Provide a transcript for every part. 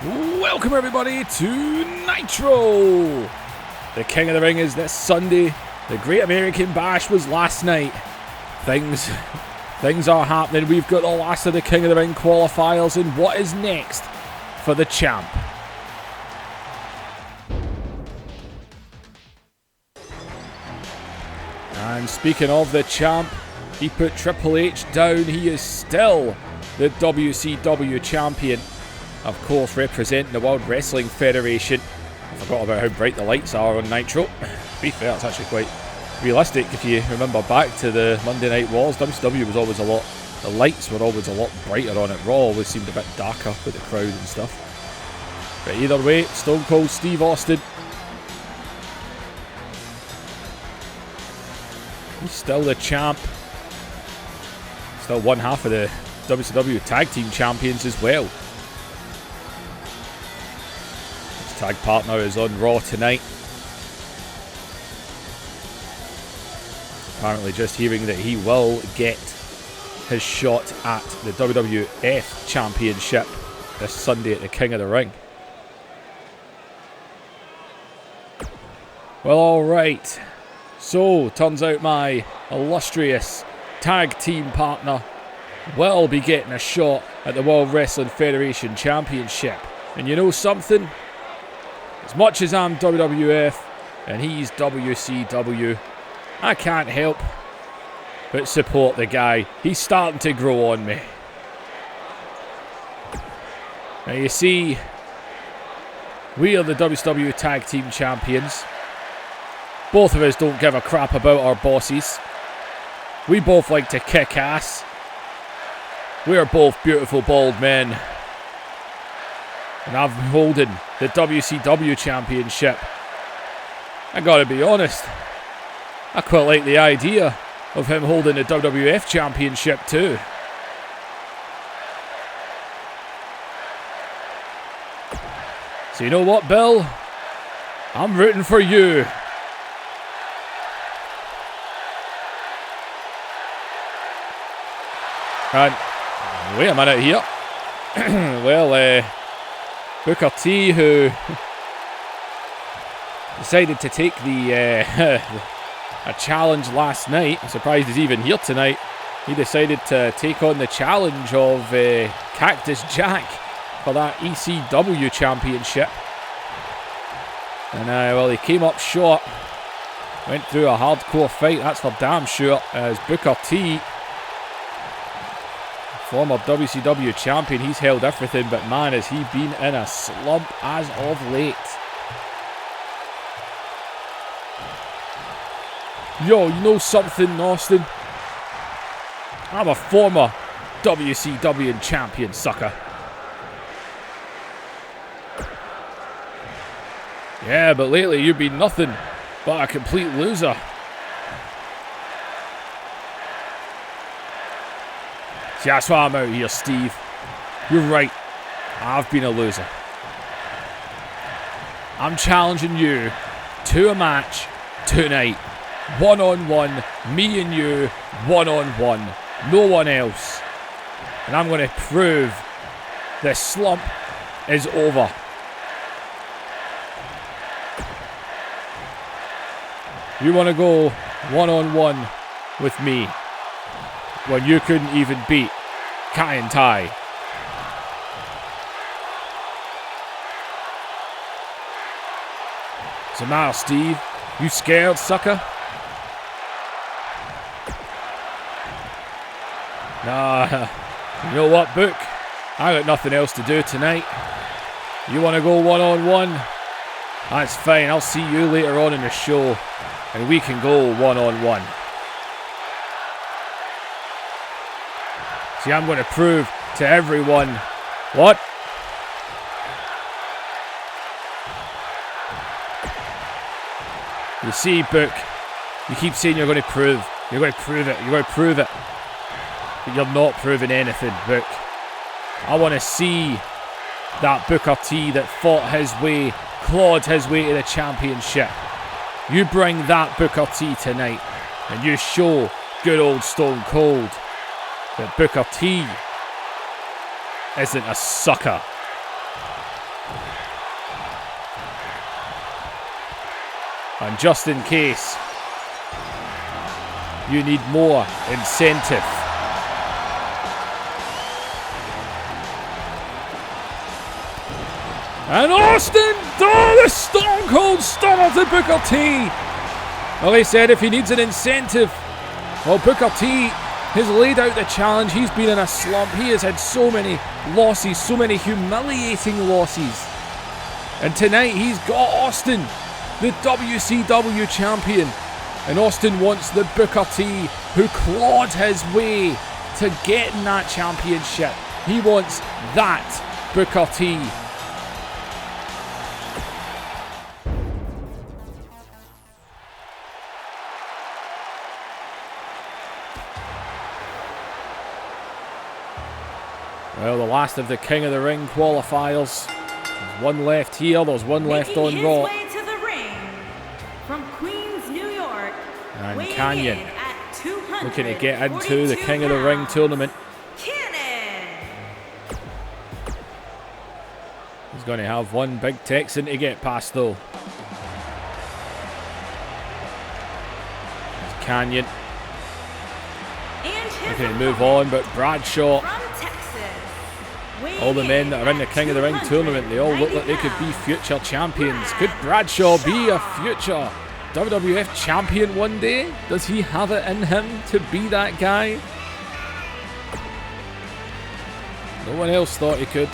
Welcome everybody to Nitro! The King of the Ring is this Sunday. The Great American Bash was last night. Things are happening. We've got the last of the King of the Ring qualifiers, and what is next for the champ? And speaking of the champ, he put Triple H down. He is still the WCW champion. Of course, representing the World Wrestling Federation. I forgot about how bright the lights are on Nitro. To be fair, it's actually quite realistic. If you remember back to the Monday Night Wars, WCW was always the lights were always a lot brighter on it. Raw always seemed a bit darker with the crowd and stuff. But either way, Stone Cold Steve Austin, he's still the champ. Still one half of the WCW Tag Team Champions as well. His tag partner is on Raw tonight. Apparently just hearing that he will get his shot at the WWF Championship this Sunday at the King of the Ring. Well, alright. So, turns out my illustrious tag team partner will be getting a shot at the World Wrestling Federation Championship. And you know something? As much as I'm WWF and he's WCW, I can't help but support the guy. He's starting to grow on me. Now you see, we are the WCW Tag Team Champions. Both of us don't give a crap about our bosses. We both like to kick ass. We are both beautiful bald men. And I'm holding the WCW Championship. I gotta be honest, I quite like the idea of him holding the WWF Championship too. So you know what, Bill? I'm rooting for you. And wait a minute here. Well, Booker T, who decided to take a challenge last night. I'm surprised he's even here tonight. He decided to take on the challenge of Cactus Jack for that ECW Championship. And well, he came up short. Went through a hardcore fight, that's for damn sure, as Booker T, former WCW champion, he's held everything, but man, has he been in a slump as of late. Yo, you know something, Austin? I'm a former WCW champion, sucker. Yeah, but lately you've been nothing but a complete loser. See, that's why I'm out here, Steve. You're right. I've been a loser. I'm challenging you to a match tonight. One-on-one. Me and you. One-on-one. No one else. And I'm going to prove this slump is over. You want to go one-on-one with me when you couldn't even beat Kai and Tai? What's the matter, Steve? You scared, sucker? Nah, you know what, Book? I got nothing else to do tonight. You want to go one-on-one? That's fine, I'll see you later on in the show, and we can go one-on-one. See, I'm going to prove to everyone. What? You see, Book, you keep saying you're going to prove. You're going to prove it. You're going to prove it. But you're not proving anything, Book. I want to see that Booker T that fought his way, clawed his way to the championship. You bring that Booker T tonight, and you show good old Stone Cold that Booker T isn't a sucker. And just in case you need more incentive. And Austin, the Stone Cold Stunner to Booker T. Well, he said if he needs an incentive, well, Booker T has laid out the challenge. He's been in a slump. He has had so many losses, so many humiliating losses. And tonight he's got Austin, the WCW champion. And Austin wants the Booker T who clawed his way to getting that championship. He wants that Booker T. Well, the last of the King of the Ring qualifiers. There's one left here, there's one left on Raw. Way to the ring from Queens, New York, and Canyon looking to get into the King of the Ring tournament. He's going to have one big Texan to get past though. There's Canyon looking to move on, but Bradshaw, all the men that are in the King of the Ring tournament, they all look like they could be future champions. Could Bradshaw be a future WWF champion one day? Does he have it in him to be that guy? No one else thought he could.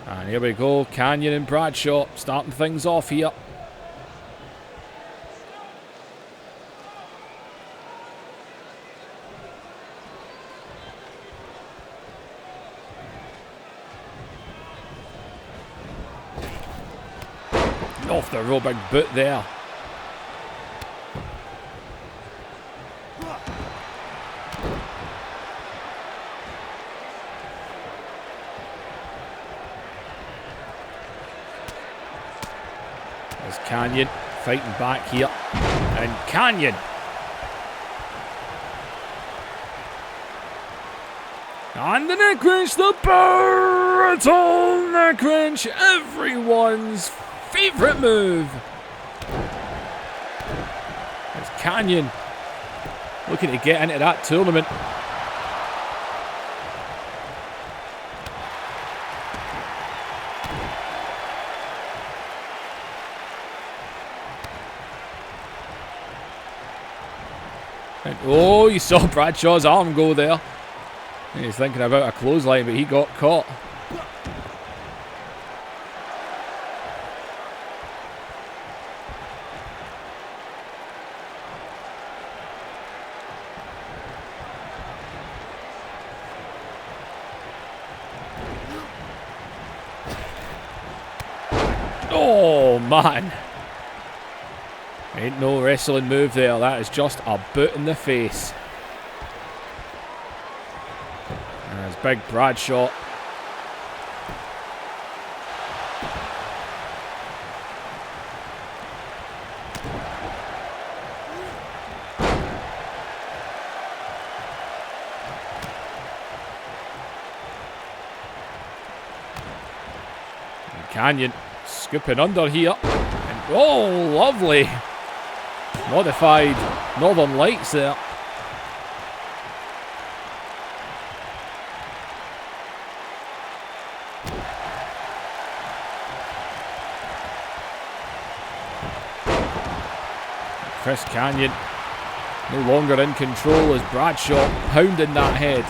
And here we go, Canyon and Bradshaw starting things off here. Off the real big boot there. There's Canyon fighting back here. And Canyon. And the neck wrench, the brutal neck wrench. Everyone's favorite move. There's Canyon looking to get into that tournament. And oh, you saw Bradshaw's arm go there. He's thinking about a clothesline, but he got caught. Oh, man. Ain't no wrestling move there. That is just a boot in the face. And there's big Bradshaw. And Canyon scooping under here. And oh, lovely. Modified Northern Lights there. Chris Canyon no longer in control as Bradshaw pounding that head.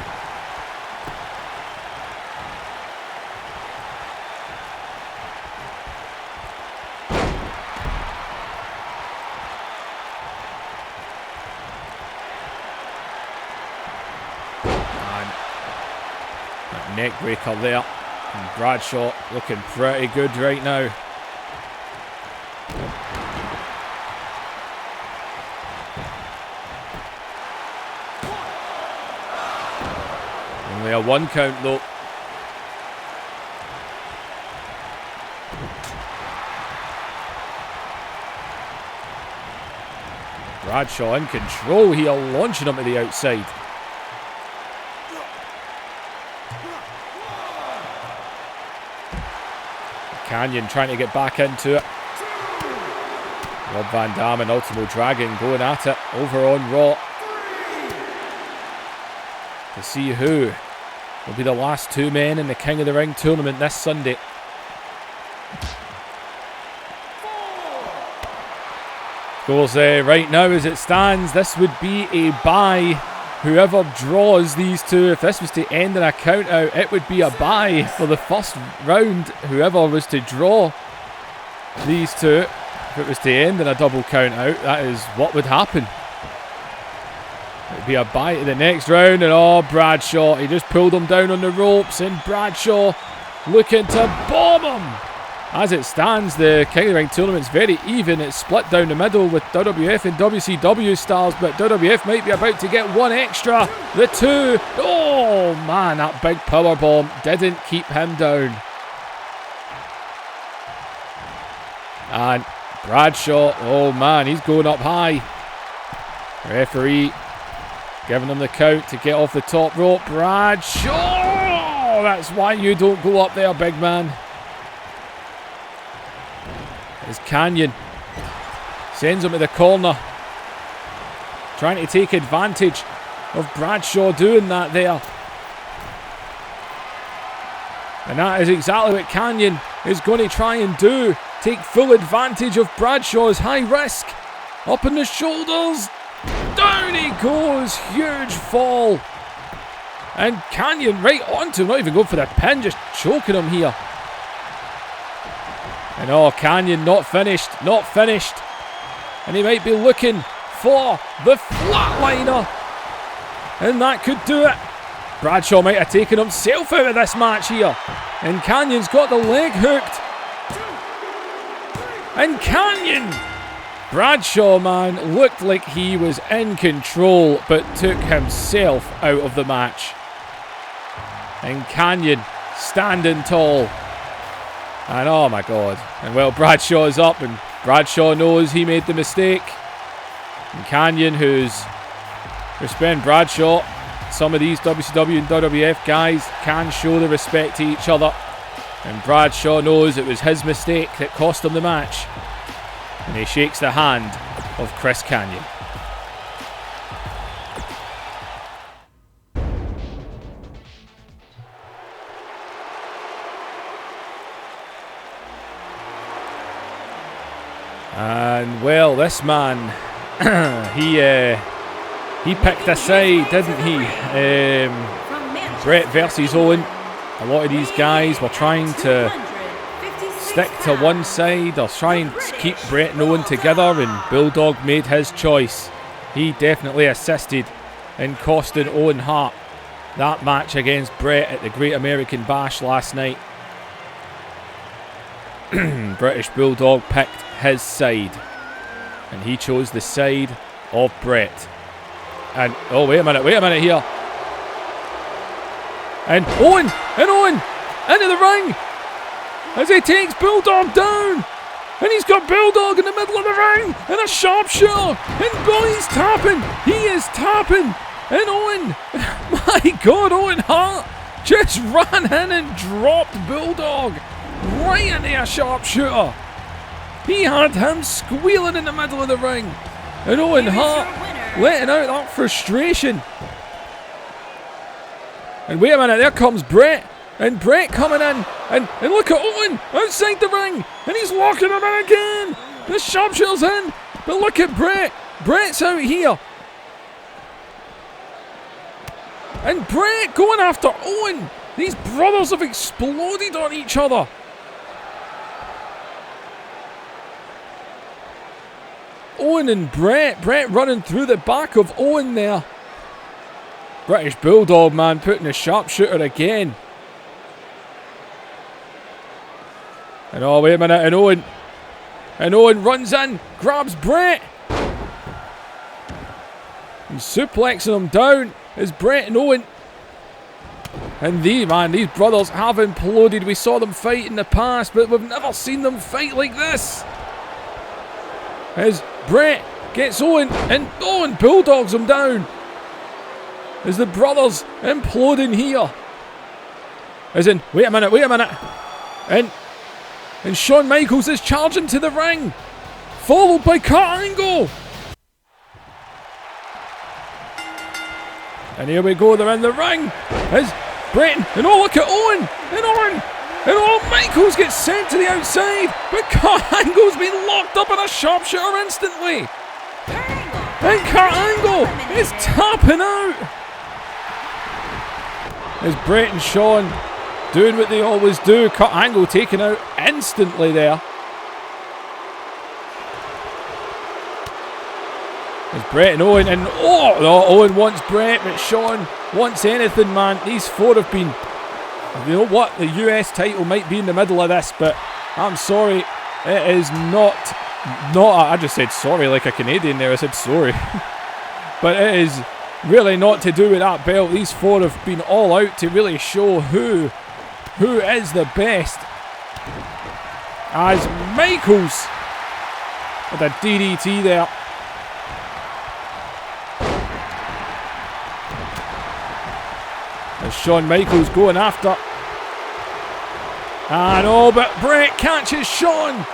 Neck breaker there, and Bradshaw looking pretty good right now. Only a 1 count though. Bradshaw in control here, launching him to the outside. Canyon trying to get back into it. Rob Van Dam and Ultimo Dragon going at it over on Raw. To see who will be the last 2 men in the King of the Ring tournament this Sunday. Goes right now as it stands. This would be a bye. Whoever draws these two, if this was to end in a count out, it would be a bye for the first round. Whoever was to draw these two, if it was to end in a double count out, that is what would happen. It would be a bye to the next round. And oh, Bradshaw, he just pulled him down on the ropes, and Bradshaw looking to bomb him. As it stands, the King of the Ring tournament's very even. It's split down the middle with WWF and WCW stars, but WWF might be about to get one extra. The two. Oh man, that big powerbomb didn't keep him down. And Bradshaw, oh man, he's going up high. Referee giving him the count to get off the top rope. Bradshaw! That's why you don't go up there, big man. As Canyon sends him to the corner, trying to take advantage of Bradshaw doing that there. And that is exactly what Canyon is going to try and do. Take full advantage of Bradshaw's high risk. Up in the shoulders. Down he goes. Huge fall. And Canyon right onto him. Not even going for the pin. Just choking him here. And oh, Canyon not finished. Not finished. And he might be looking for the flatliner. And that could do it. Bradshaw might have taken himself out of this match here. And Canyon's got the leg hooked. And Canyon, Bradshaw, man, looked like he was in control, but took himself out of the match. And Canyon standing tall. And oh my God. And well, Bradshaw's up, and Bradshaw knows he made the mistake. And Canyon, who's respecting Bradshaw, some of these WCW and WWF guys can show the respect to each other. And Bradshaw knows it was his mistake that cost him the match. And he shakes the hand of Chris Canyon. And well, this man, he picked a side, didn't he? Bret versus Owen. A lot of these guys were trying to stick to one side or try and keep Bret and Owen together, and Bulldog made his choice. He definitely assisted in costing Owen Hart that match against Bret at the Great American Bash last night. British Bulldog picked his side, and he chose the side of Bret. And oh, wait a minute here. And Owen into the ring as he takes Bulldog down. And he's got Bulldog in the middle of the ring and a sharpshooter. And boy's tapping. He is tapping. And Owen, my God, Owen Hart just ran in and dropped Bulldog right into a sharpshooter. He had him squealing in the middle of the ring. And Owen Hart letting out that frustration. And wait a minute, there comes Bret. And Bret coming in. And look at Owen outside the ring. And he's locking him in again. The sharpshooter's in. But look at Bret. Bret's out here. And Bret going after Owen. These brothers have exploded on each other. Owen and Bret running through the back of Owen there. British Bulldog, man, putting a sharpshooter again. And oh, wait a minute, and Owen runs in, grabs Bret. And suplexing him down is Bret and Owen. And these brothers have imploded. We saw them fight in the past, but we've never seen them fight like this. As Bret gets Owen, and Owen bulldogs him down. As the brothers imploding here. As in, wait a minute. And And Shawn Michaels is charging to the ring, followed by Kurt Angle. And here we go, they're in the ring. As Bret, and oh, look at Owen. And Michaels gets sent to the outside. But Kurt Angle's been locked up in a sharpshooter instantly. And Kurt Angle is tapping out. As Bret and Shawn doing what they always do. Kurt Angle taken out instantly there. As Bret and Owen, and oh no, Owen wants Bret, but Shawn wants anything, man. These four have been, you know what, the US title might be in the middle of this, but I'm sorry, it is not, I just said sorry like a Canadian there, I said sorry. But it is really not to do with that belt. These four have been all out to really show who is the best. As Michaels with a DDT there. As Shawn Michaels going after. And oh, but Bret catches Shawn.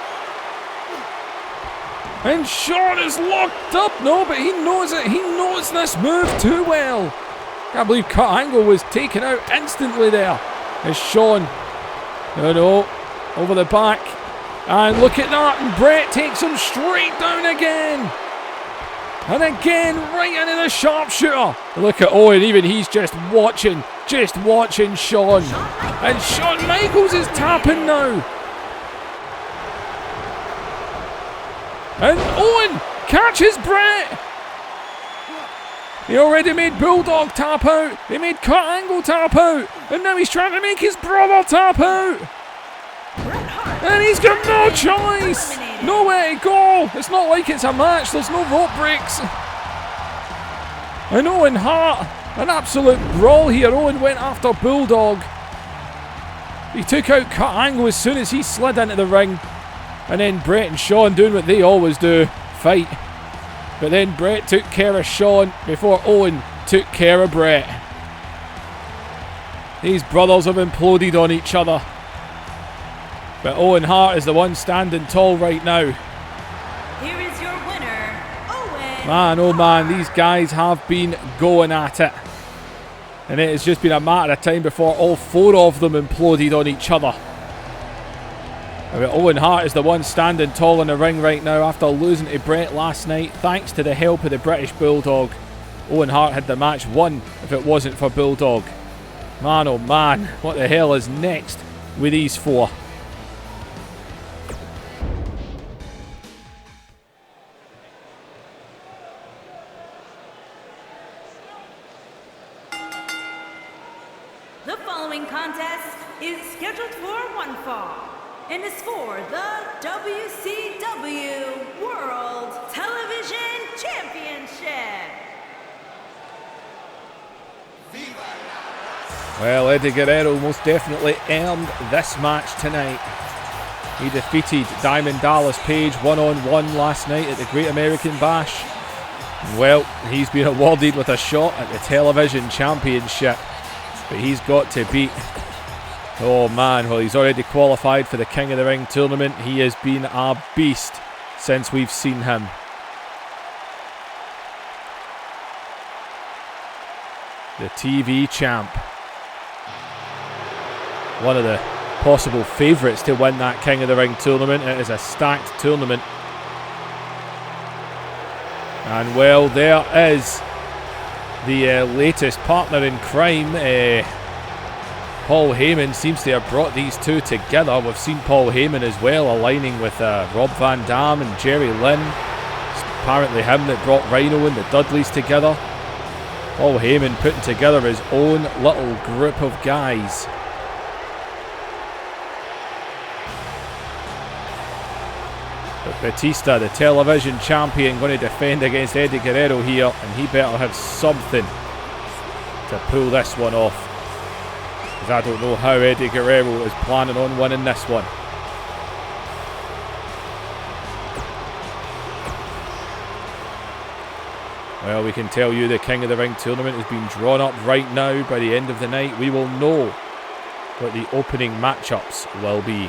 And Shawn is locked up. No, but he knows it. He knows this move too well. Can't believe Kurt Angle was taken out instantly there. As Shawn, no, over the back. And look at that. And Bret takes him straight down again. And again, right into the sharpshooter. Look at Owen, even he's just watching Shawn. And Shawn Michaels is tapping now. And Owen catches Bret. He already made Bulldog tap out. He made Kurt Angle tap out. And now he's trying to make his brother tap out. And he's got no choice. Nowhere to go. It's not like it's a match. There's no rope breaks. And Owen Hart, an absolute brawl here. Owen went after Bulldog. He took out Kurt Angle as soon as he slid into the ring. And then Bret and Shawn doing what they always do, fight. But then Bret took care of Shawn before Owen took care of Bret. These brothers have imploded on each other. But Owen Hart is the one standing tall right now. Here is your winner, Owen. Man, oh man, these guys have been going at it. And it has just been a matter of time before all four of them imploded on each other. But Owen Hart is the one standing tall in the ring right now after losing to Bret last night. Thanks to the help of the British Bulldog, Owen Hart had the match won if it wasn't for Bulldog. Man, oh man, what the hell is next with these four? The following contest is scheduled for one fall and is for the WCW World Television Championship. Well, Eddie Guerrero most definitely earned this match tonight. He defeated Diamond Dallas Page one-on-one last night at the Great American Bash. Well, he's been awarded with a shot at the Television Championship. But he's got to beat, oh man, well, he's already qualified for the King of the Ring tournament. He has been a beast since we've seen him. The TV champ. One of the possible favourites to win that King of the Ring tournament. It is a stacked tournament. And well, there is the latest partner in crime. Paul Heyman seems to have brought these two together. We've seen Paul Heyman as well aligning with Rob Van Dam and Jerry Lynn. It's apparently him that brought Rhino and the Dudleys together. Paul Heyman putting together his own little group of guys. But Batista, the television champion, going to defend against Eddie Guerrero here, and he better have something to pull this one off. Because I don't know how Eddie Guerrero is planning on winning this one. Well, we can tell you the King of the Ring tournament has been drawn up right now. By the end of the night, we will know what the opening matchups will be.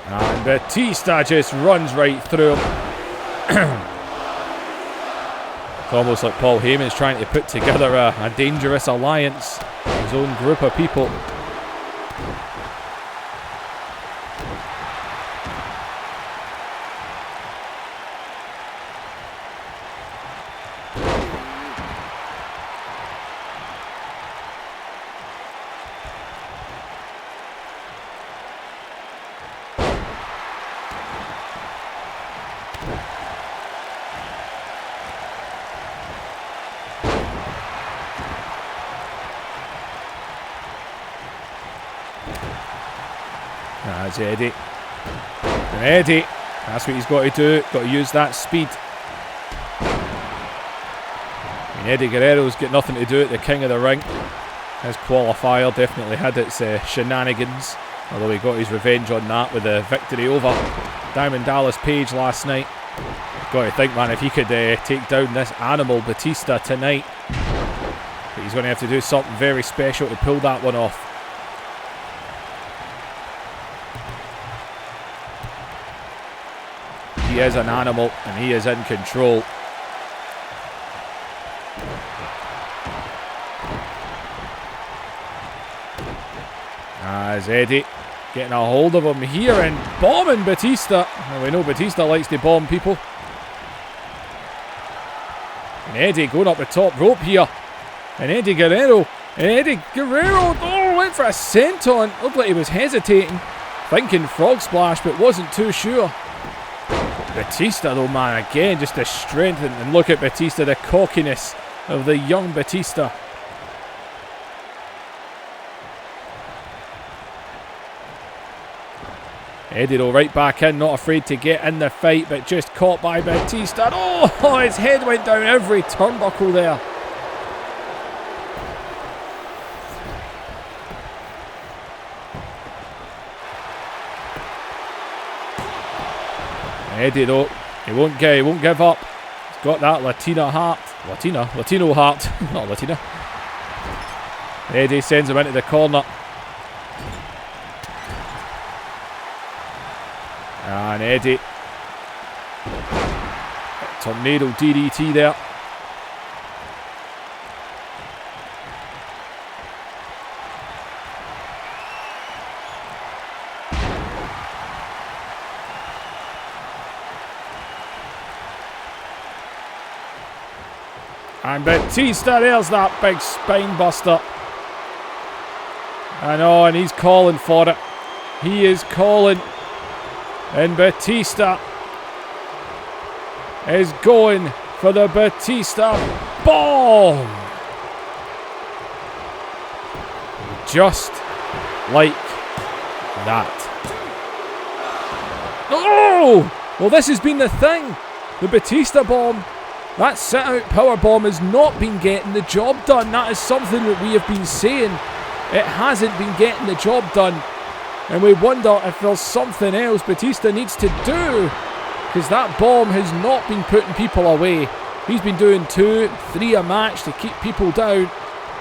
And Batista just runs right through him. It's almost like Paul Heyman's trying to put together a dangerous alliance. His own group of people. That's Eddie. And Eddie, that's what he's got to do. Got to use that speed. I mean, Eddie Guerrero's got nothing to do at the King of the Ring. His qualifier definitely had its shenanigans. Although he got his revenge on that with a victory over Diamond Dallas Page last night. Got to think, man, if he could take down this animal Batista tonight, but he's going to have to do something very special to pull that one off. He is an animal and he is in control. As Eddie getting a hold of him here and bombing Batista. Well, we know Batista likes to bomb people. And Eddie going up the top rope here. And Eddie Guerrero. And Eddie Guerrero went for a senton. Looked like he was hesitating. Thinking frog splash, but wasn't too sure. Batista though, man, again, just the strength. And look at Batista, the cockiness of the young Batista. Eddie though right back in, not afraid to get in the fight, but just caught by Batista. Oh, his head went down every turnbuckle there. Eddie though, he won't give up. He's got that Latino heart. Not Latina. Eddie sends him into the corner. And Eddie. Tornado DDT there. And Batista, there's that big spine buster. I know, and he's calling for it. He is calling. And Batista is going for the Batista bomb. Just like that. Oh! Well, this has been the thing. The Batista bomb. That sit-out powerbomb has not been getting the job done. That is something that we have been saying. It hasn't been getting the job done. And we wonder if there's something else Batista needs to do. Because that bomb has not been putting people away. He's been doing 2, 3 a match to keep people down.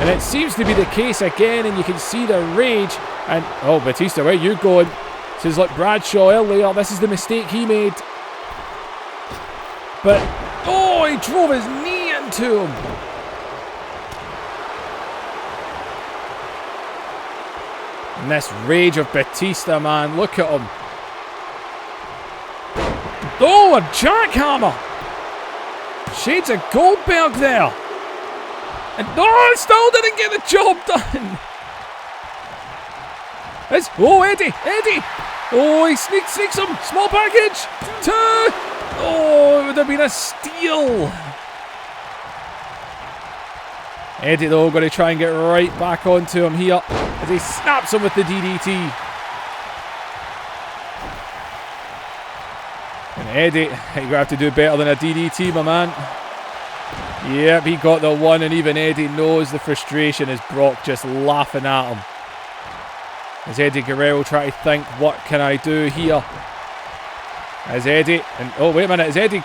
And it seems to be the case again. And you can see the rage. And, oh, Batista, where are you going? This is like Bradshaw earlier. This is the mistake he made. But, oh, he drove his knee into him. And this rage of Batista, man, look at him. Oh, a jackhammer. Shades of Goldberg there. And, oh, still didn't get the job done. It's, oh, Eddie. Oh, he sneaks him. Small package. 2. Oh, it would have been a steal. Eddie, though, going to try and get right back onto him here as he snaps him with the DDT. And Eddie, you're going to have to do better than a DDT, my man. Yep, he got the one, and even Eddie knows the frustration as Brock just laughing at him. As Eddie Guerrero try to think, what can I do here? As Eddie, and oh wait a minute, is Eddie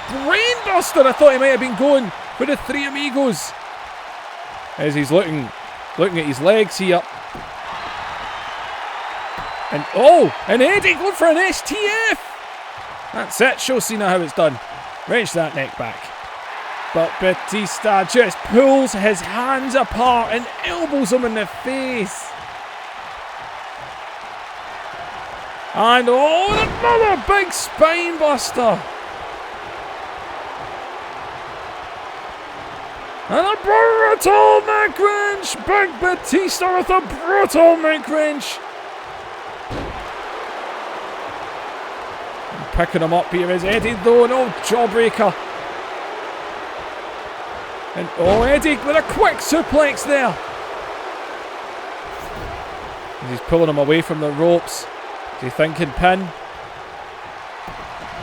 brainbuster? I thought he might have been going for the Three Amigos. As he's looking at his legs here. And Eddie going for an STF. That's it. Show Cena how it's done. Wrench that neck back. But Batista just pulls his hands apart and elbows him in the face. And another big spine buster. And a brutal neck wrench. Big Batista with a brutal neck wrench. And picking him up here is Eddie though. No jawbreaker. And Eddie with a quick suplex there. And he's pulling him away from the ropes. Is he thinking pin?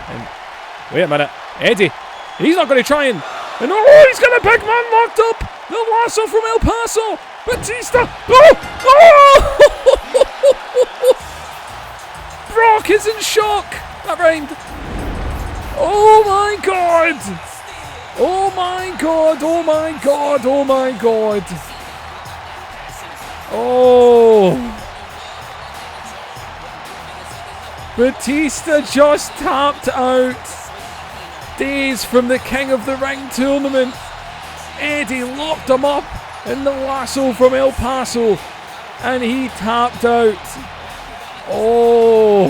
And wait a minute. Eddie. He's not going to try and... And he's got a big man locked up. The lasso from El Paso. Batista. Brock is in shock. That rhymed. Oh my God. Oh my God. Oh my God. Oh my God. Oh. Batista just tapped out. Days from the King of the Ring tournament. Eddie locked him up in the lasso from El Paso and he tapped out. Oh,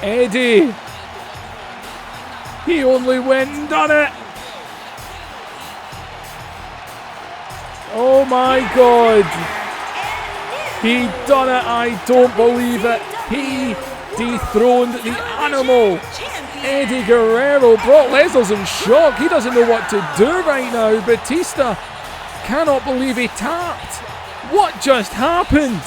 Eddie, he only went and done it. Oh my God, he done it. I don't believe it. He dethroned the animal. Eddie Guerrero. Brock Lesnar's in shock. He doesn't know what to do right now. Batista cannot believe he tapped. What just happened?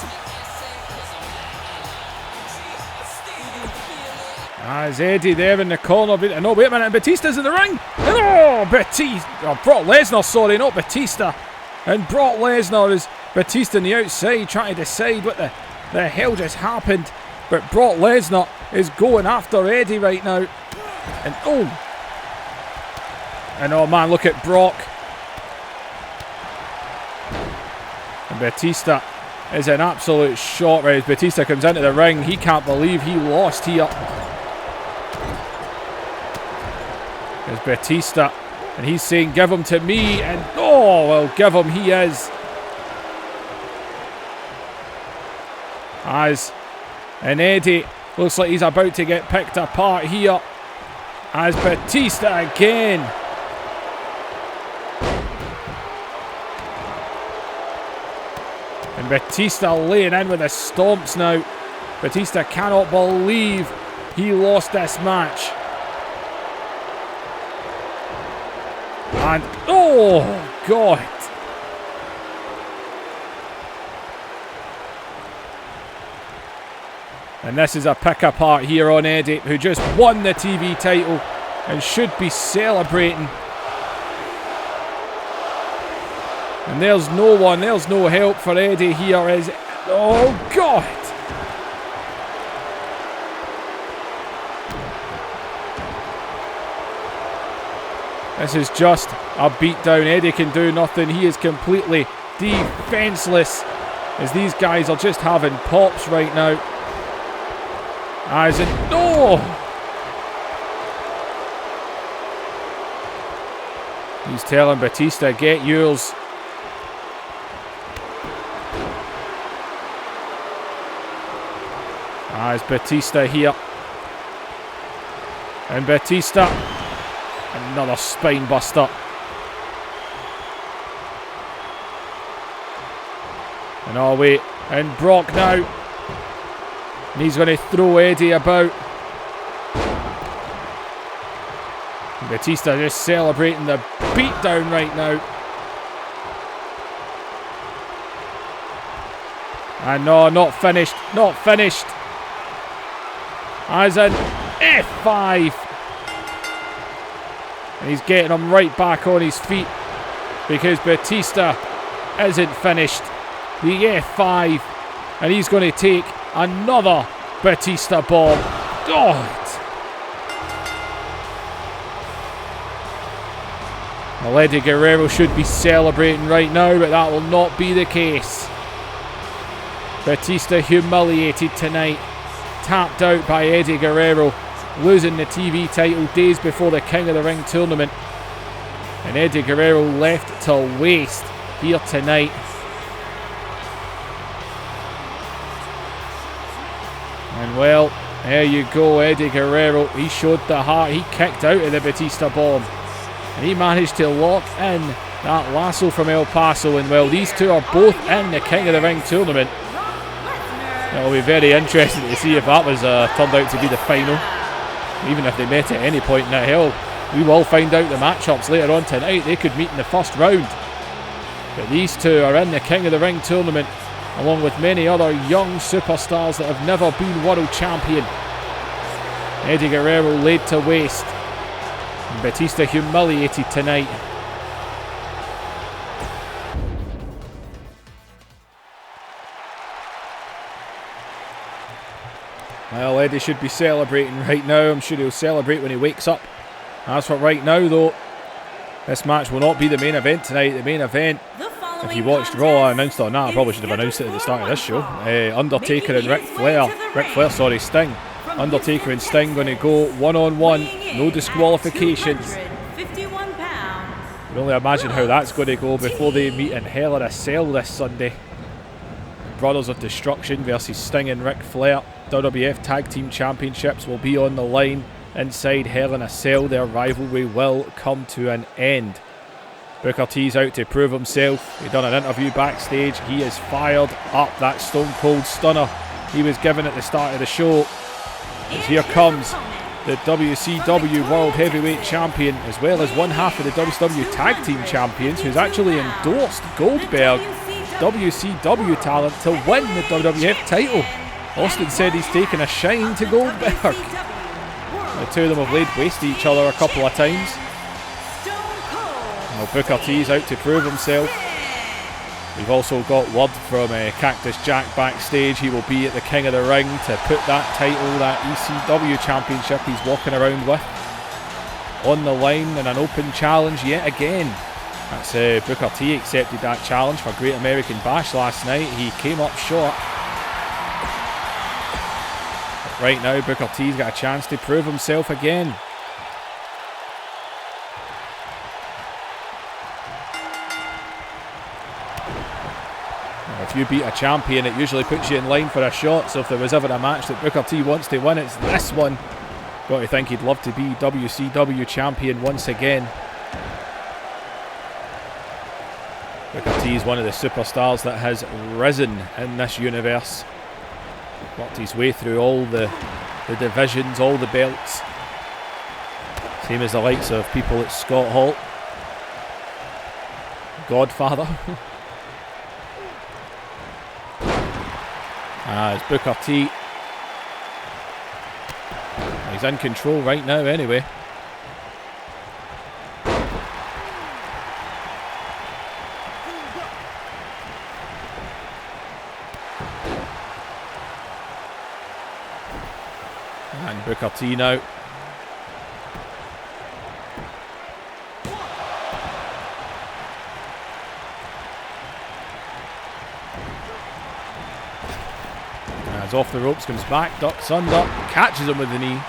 As Eddie there in the corner. No, wait a minute. Batista's in the ring. And Brock Lesnar, sorry, not Batista. And Brock Lesnar is Batista on the outside trying to decide what the hell just happened. But Brock Lesnar is going after Eddie right now. And oh man, look at Brock. And Batista is in absolute shock right as Batista comes into the ring. He can't believe he lost here. There's Batista. And he's saying, give him to me. And well, give him he is. And Eddie looks like he's about to get picked apart here. As Batista again. And Batista laying in with the stomps now. Batista cannot believe he lost this match. And oh God. And this is a pick apart here on Eddie, who just won the TV title and should be celebrating. And there's no one, there's no help for Eddie here. Oh God! This is just a beatdown. Eddie can do nothing. He is completely defenseless as these guys are just having pops right now. He's telling Batista, get yours. It's Batista here. And Batista, another spine buster. And wait, and Brock now. And he's going to throw Eddie about. And Batista just celebrating the beatdown right now. And no, not finished. Not finished. As an F5. And he's getting him right back on his feet. Because Batista isn't finished. The F5. And he's going to take another Batista bomb. Eddie Guerrero should be celebrating right now, but that will not be the case. Batista humiliated tonight. Tapped out by Eddie Guerrero. Losing the TV title days before the King of the Ring tournament. And Eddie Guerrero left to waste here tonight. And well, there you go, Eddie Guerrero. He showed the heart. He kicked out of the Batista bomb. And he managed to lock in that lasso from El Paso. And well, these two are both in the King of the Ring tournament. It'll be very interesting to see if that was turned out to be the final. Even if they met at any point in that hell. We will find out the matchups later on tonight. They could meet in the first round. But these two are in the King of the Ring tournament, along with many other young superstars that have never been world champion. Eddie Guerrero laid to waste. And Batista humiliated tonight. Well, Eddie should be celebrating right now. I'm sure he'll celebrate when he wakes up. As for right now, though, this match will not be the main event tonight. The main event, if you watched Raw, I announced it or not, I probably should have announced it at the start of this show. Undertaker and Sting. Undertaker and Sting going to go one-on-one, no disqualifications. You can only imagine how that's going to go before they meet in Hell in a Cell this Sunday. Brothers of Destruction versus Sting and Ric Flair. WWF Tag Team Championships will be on the line inside Hell in a Cell. Their rivalry will come to an end. Booker T's out to prove himself. He done an interview backstage. He is fired up. That Stone Cold Stunner he was given at the start of the show. As here comes the WCW World Heavyweight Champion, as well as one half of the WCW Tag Team Champions, who's actually endorsed Goldberg, WCW talent, to win the WWF title. Austin said he's taken a shine to Goldberg. The two of them have laid waste to each other a couple of times. Well, Booker T's out to prove himself. We've also got word from Cactus Jack backstage. He will be at the King of the Ring to put that title, that ECW championship he's walking around with, on the line in an open challenge yet again. That's Booker T accepted that challenge for Great American Bash last night. He came up short. But right now, Booker T's got a chance to prove himself again. If you beat a champion, it usually puts you in line for a shot. So if there was ever a match that Booker T wants to win, it's this one. Got to think he'd love to be WCW champion once again. Booker T is one of the superstars that has risen in this universe. Worked his way through all the divisions, all the belts. Same as the likes of people at Scott Hall, Godfather. As Booker T, he's in control right now anyway. And Booker T now. Off the ropes, comes back, ducks under, catches him with the knee.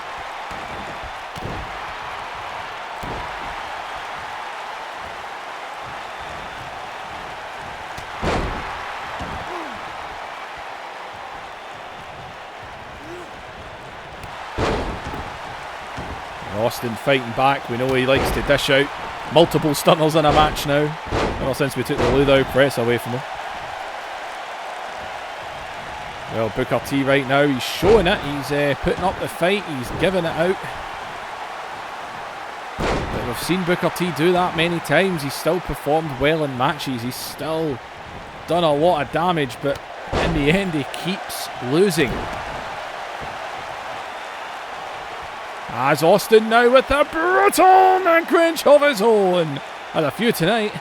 Austin fighting back. We know he likes to dish out multiple stunners in a match now, ever since we took the Ludow press away from him. Well, Booker T right now, he's showing it, he's putting up the fight, he's giving it out. But we've seen Booker T do that many times. He's still performed well in matches, he's still done a lot of damage, but in the end he keeps losing. As Austin now with the brutal neck wrench of his own. Had a few tonight.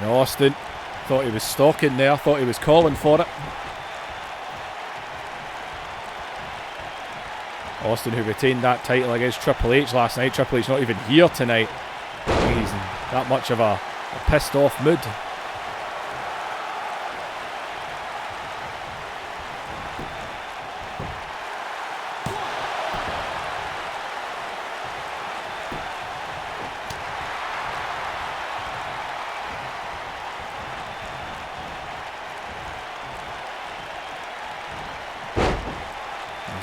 Austin Thought he was stalking there. Thought he was calling for it. Austin, who retained that title against Triple H last night. Triple H not even here tonight. He's in that much of a pissed off mood.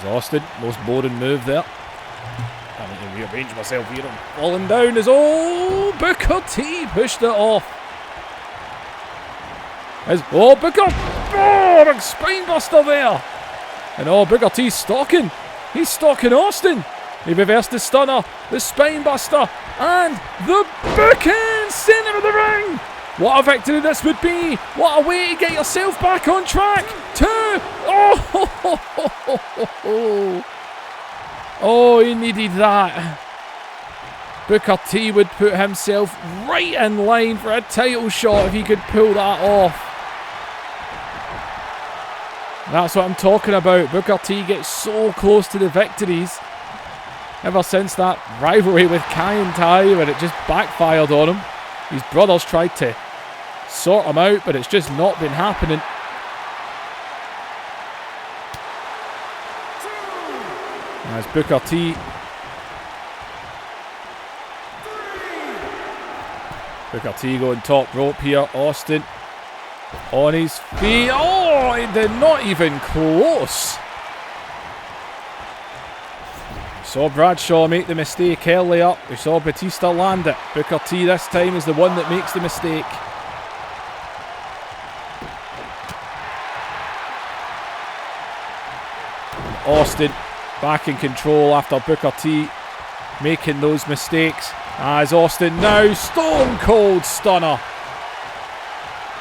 Austin, most boring move there. I need to rearrange myself here. I'm falling down as Booker T pushed it off. Booker, big spinebuster there. And Booker T's stalking. He's stalking Austin. He reversed the stunner, the spinebuster, and the bookend centre of the ring. What a victory this would be. What a way to get yourself back on track. Oh, he needed that. Booker T would put himself right in line for a title shot if he could pull that off. That's what I'm talking about. Booker T gets so close to the victories ever since that rivalry with Kai and Tai, where it just backfired on him. His brothers tried to sort him out, but it's just not been happening. As Booker T going top rope here. Austin on his feet. Oh, he did not even close. We saw Bradshaw make the mistake earlier. We saw Batista land it. Booker T this time is the one that makes the mistake. Austin back in control after Booker T making those mistakes. As Austin now stone cold stunner.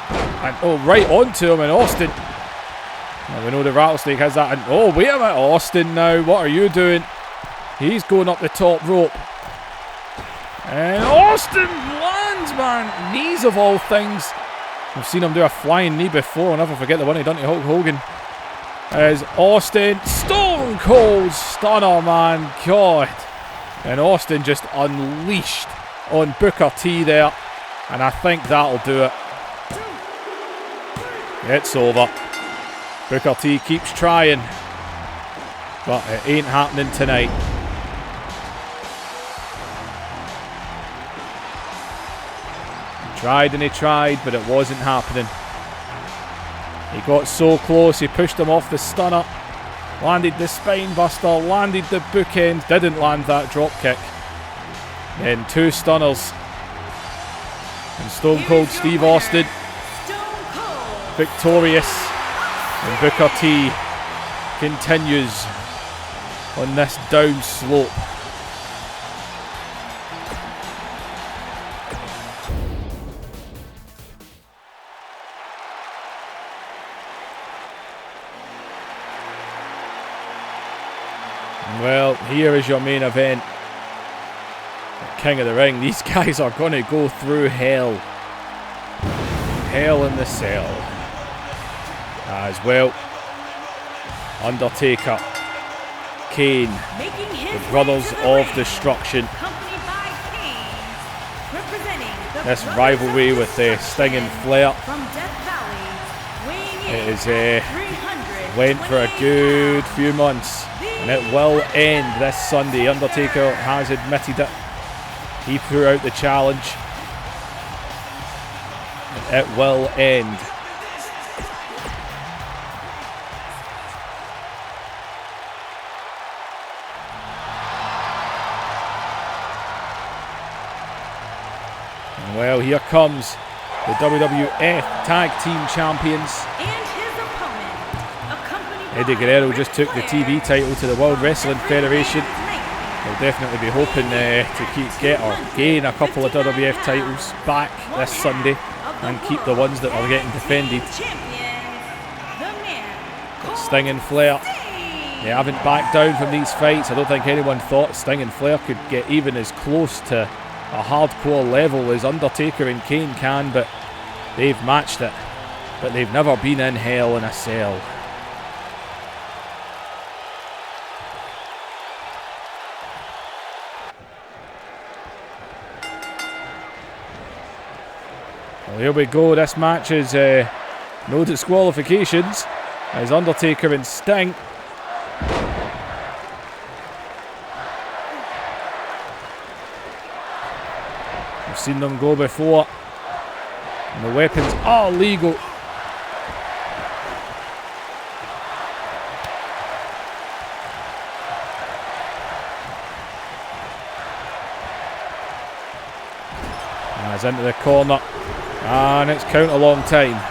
And right onto him, and Austin. Well, we know the Rattlesnake has that. And wait a minute, Austin now. What are you doing? He's going up the top rope. And Austin lands, man. Knees of all things. We've seen him do a flying knee before. I'll never forget the one he done to Hulk Hogan. As Austin, stone cold stunner, man. God. And Austin just unleashed on Booker T there. And I think that'll do it. It's over. Booker T keeps trying. But it ain't happening tonight. He tried and he tried, but it wasn't happening. He got so close, he pushed him off the stunner. Landed the spine buster, landed the bookend, didn't land that drop kick. Then two stunners. And Stone Cold Steve Austin victorious. And Booker T continues on this down slope. Well, here is your main event. King of the Ring. These guys are going to go through hell. Hell in the Cell. As well, Undertaker, Kane, the Brothers of Destruction. This rivalry with Sting and Flair. It is went for a good few months. And it will end this Sunday. Undertaker has admitted it. He threw out the challenge. And it will end. And well, here comes the WWF Tag Team Champions. Eddie Guerrero just took the TV title to the World Wrestling Federation. He'll definitely be hoping to gain a couple of WWF titles back this Sunday and keep the ones that are getting defended. Sting and Flair, they haven't backed down from these fights. I don't think anyone thought Sting and Flair could get even as close to a hardcore level as Undertaker and Kane can, but They've matched it, but they've never been in Hell in a Cell. Well, here we go. This match is no disqualifications. As Undertaker and Sting. We've seen them go before. And the weapons are legal. As into the corner. And it's count a long time.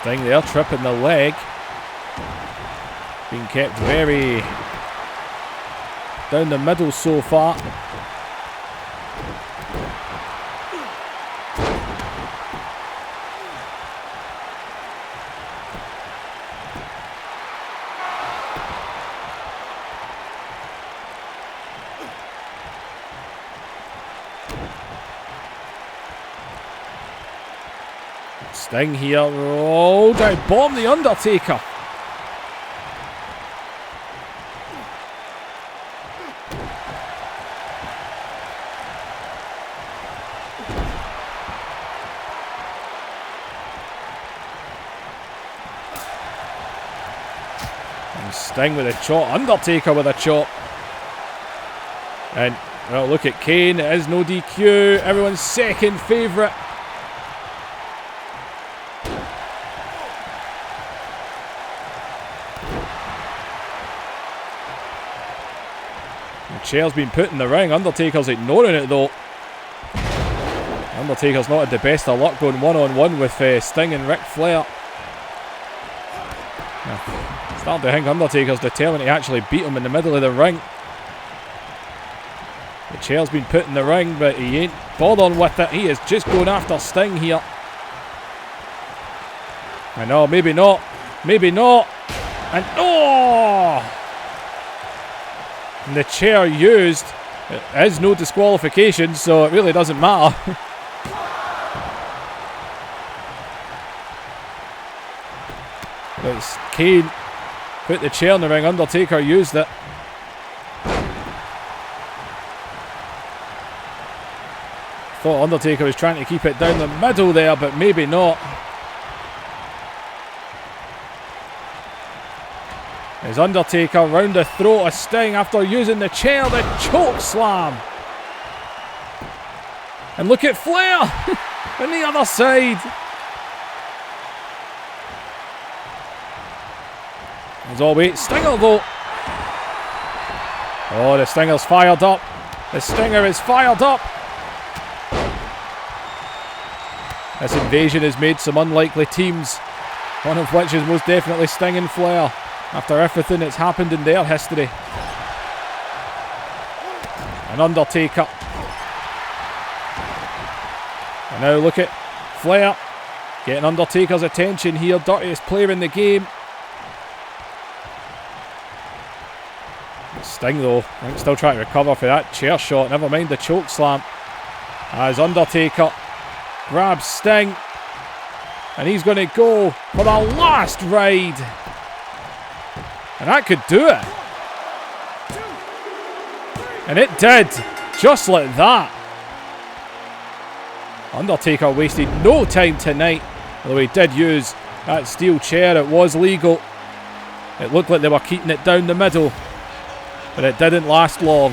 Sting there, tripping the leg. Being kept very down the middle so far. Sting here, oh, down, bomb the Undertaker. And Sting with a chop, Undertaker with a chop. And, well, look at Kane, it is no DQ, everyone's second favourite. Chair's been put in the ring. Undertaker's ignoring it though. Undertaker's not had the best of luck going one-on-one with Sting and Ric Flair. Starting to think Undertaker's determined to actually beat him in the middle of the ring. The chair's been put in the ring, but he ain't bothering with it. He is just going after Sting here. I know, maybe not. Maybe not. And oh! And the chair used, it is no disqualification, so it really doesn't matter. But Kane put the chair in the ring, Undertaker used it. Thought Undertaker was trying to keep it down the middle there, but maybe not. As Undertaker round the throat of Sting after using the chair, the choke slam. And look at Flair on the other side. As always, Stinger though. Oh, the Stinger's fired up. The Stinger is fired up. This invasion has made some unlikely teams, one of which is most definitely Sting and Flair. After everything that's happened in their history. An Undertaker. And now look at Flair. Getting Undertaker's attention here. Dirtiest player in the game. Sting though, I think still trying to recover for that chair shot. Never mind the choke slam. As Undertaker grabs Sting. And he's going to go for the last ride. And that could do it. And it did. Just like that. Undertaker wasted no time tonight. Although he did use that steel chair. It was legal. It looked like they were keeping it down the middle. But it didn't last long.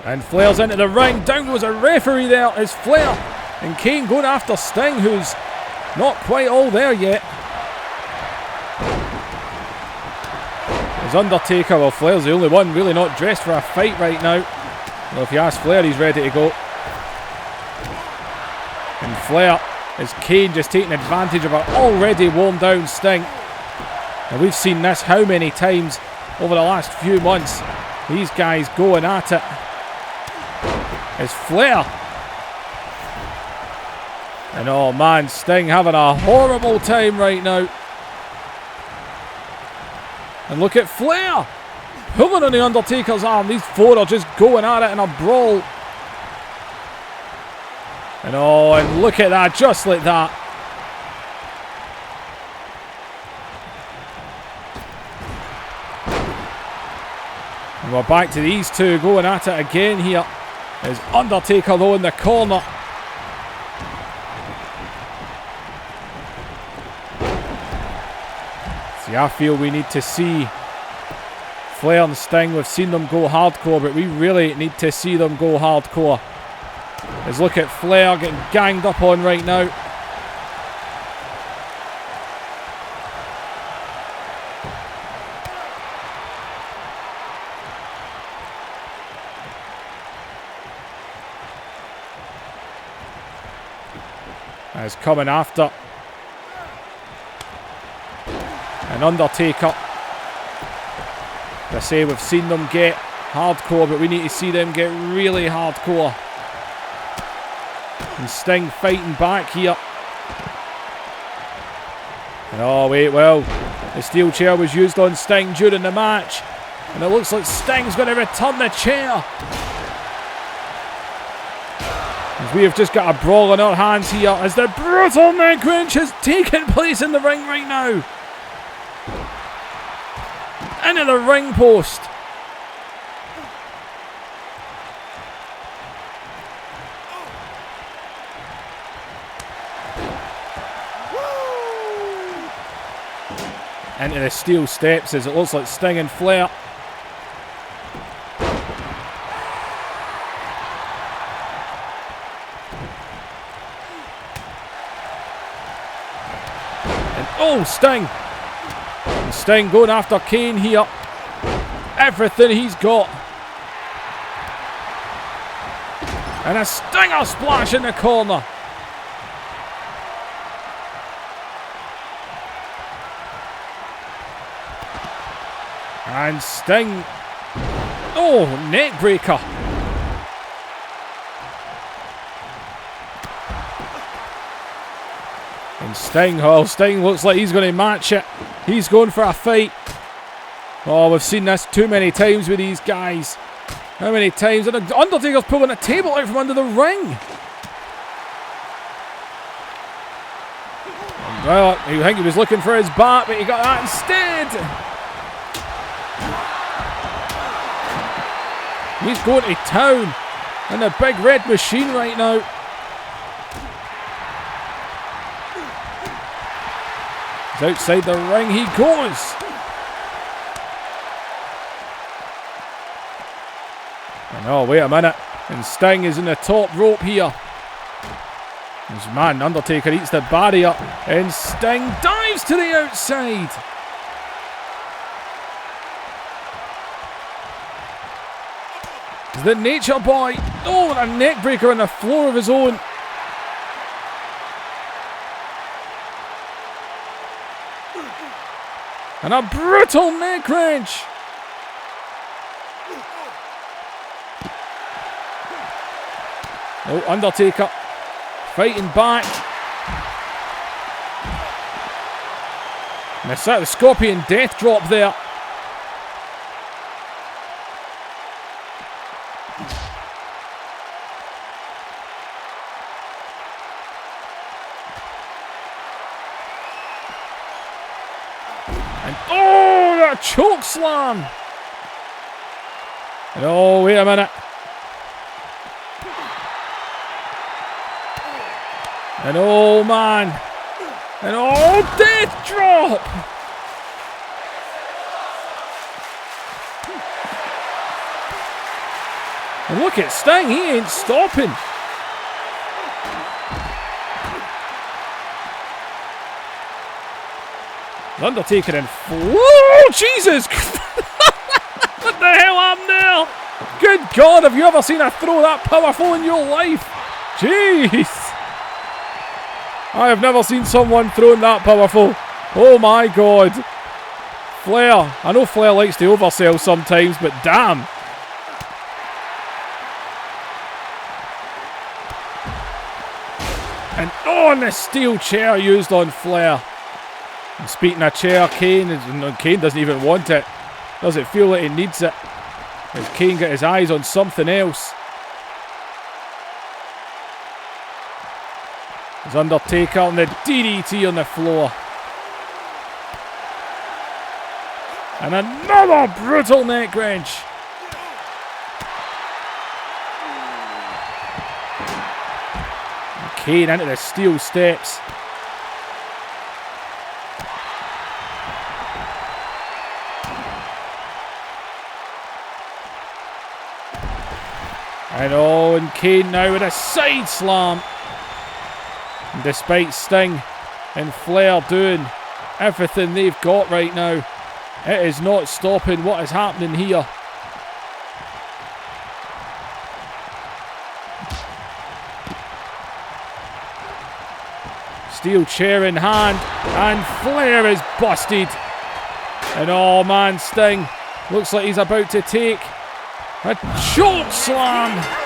And Flair's into the ring. Down goes a referee there. As Flair and Kane going after Sting, who's not quite all there yet. As Undertaker, well, Flair's the only one really not dressed for a fight right now. Well, if you ask Flair, he's ready to go. And Flair As Kane just taking advantage of an already worn down Sting. And we've seen this how many times over the last few months. These guys going at it. As Flair. And oh man, Sting having a horrible time right now. And look at Flair. Pulling on the Undertaker's arm. These four are just going at it in a brawl. And oh, and look at that, just like that. And we're back to these two going at it again here. There's Undertaker though in the corner. See, I feel we need to see Flair and Sting. We've seen them go hardcore, but we really need to see them go hardcore. Let's look at Flair getting ganged up on right now. As coming after. And Undertaker. I say we've seen them get hardcore, but we need to see them get really hardcore. And Sting fighting back here. And oh wait, well, the steel chair was used on Sting during the match. And it looks like Sting's going to return the chair. As we have just got a brawl on our hands here as the brutal neck wrench is taking place in the ring right now. Into the ring post. Into the steel steps as it looks like Sting and Flair. And oh, Sting! And Sting going after Kane here. Everything he's got. And a Stinger splash in the corner. And Sting. Oh, neck breaker. And Sting, oh, Sting looks like he's going to match it. He's going for a fight. Oh, we've seen this too many times with these guys. How many times? And Undertaker's pulling a table out from under the ring. And well, I think he was looking for his bat, but he got that instead. He's going to town in the big red machine right now. He's outside the ring, he goes. And oh, wait a minute. And Sting is in the top rope here. This man, Undertaker eats the barrier. And Sting dives to the outside. The Nature Boy. Oh, and a neck breaker on the floor of his own. And a brutal neck wrench. Oh, Undertaker fighting back. And it's the Scorpion Death Drop there. And oh, that choke slam. And oh, wait a minute. And oh man. And oh, death drop. And look at Sting, he ain't stopping. The Undertaker and whoa, Jesus! What the hell happened there? Good God, have you ever seen a throw that powerful in your life? Jeez! I have never seen someone thrown that powerful. Oh my God. Flair. I know Flair likes to oversell sometimes, but damn. And on the steel chair used on Flair. And speaking of chair, Kane doesn't even want it. Doesn't feel like he needs it. As Kane got his eyes on something else. As Undertaker on the DDT on the floor. And another brutal neck wrench. And Kane into the steel steps. And Kane now with a side slam. And despite Sting and Flair doing everything they've got right now, it is not stopping what is happening here. Steel chair in hand, and Flair is busted. And oh man, Sting looks like he's about to take a choke slam.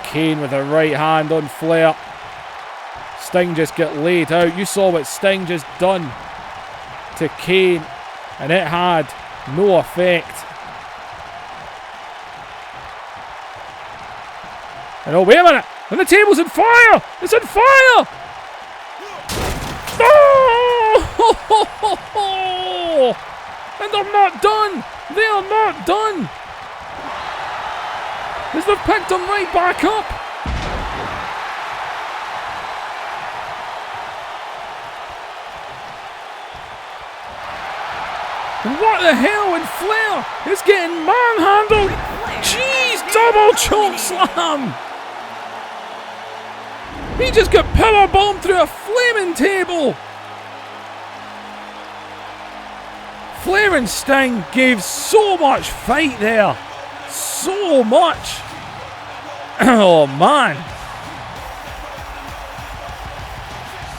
Kane with a right hand on Flair. Sting just got laid out. You saw what Sting just done to Kane, and it had no effect. And oh, wait a minute! And the table's on fire! It's on fire! Oh! And they're not done! They are not done! As they've picked him right back up. And what the hell? And Flair is getting manhandled. Jeez, double choke slam. He just got powerbombed through a flaming table. Flair and Sting gave so much fight there. So much. Oh man.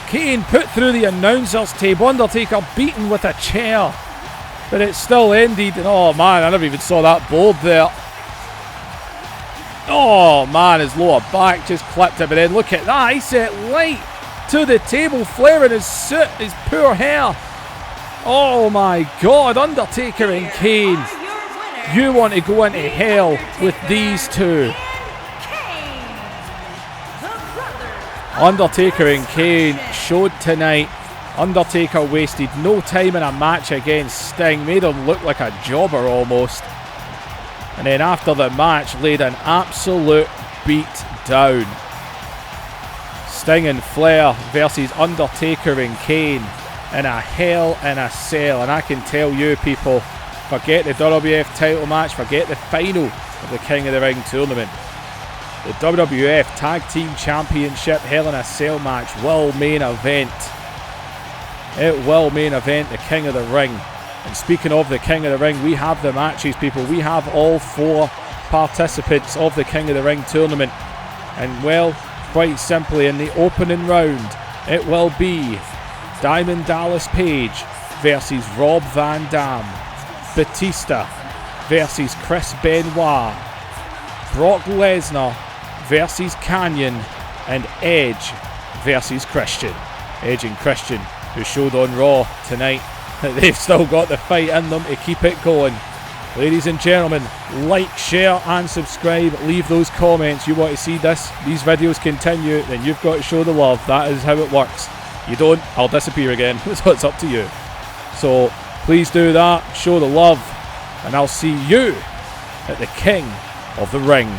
Kane put through the announcer's table. Undertaker beaten with a chair. But it still ended. And oh man, I never even saw that board there. Oh man, his lower back just clipped it. But then look at that. He set light to the table, flaring his suit, his poor hair. Oh my God, Undertaker and Kane. You want to go into hell with these two. Undertaker and Kane showed tonight. Undertaker wasted no time in a match against Sting. Made him look like a jobber almost. And then after the match laid an absolute beat down. Sting and Flair versus Undertaker and Kane in a Hell in a Cell. And I can tell you people, forget the WWF title match, forget the final of the King of the Ring tournament. The WWF Tag Team Championship Hell in a Cell match will main event. It will main event the King of the Ring. And speaking of the King of the Ring, we have the matches, people. We have all 4 participants of the King of the Ring tournament. And well, quite simply, in the opening round, it will be Diamond Dallas Page versus Rob Van Dam. Batista versus Chris Benoit, Brock Lesnar versus Kanyon, and Edge versus Christian. Edge and Christian, who showed on Raw tonight that they've still got the fight in them to keep it going. Ladies and gentlemen, like, share and subscribe. Leave those comments. You want to see these videos continue, then you've got to show the love. That is how it works. You don't, I'll disappear again. So it's up to you. So please do that, show the love, and I'll see you at the King of the Ring.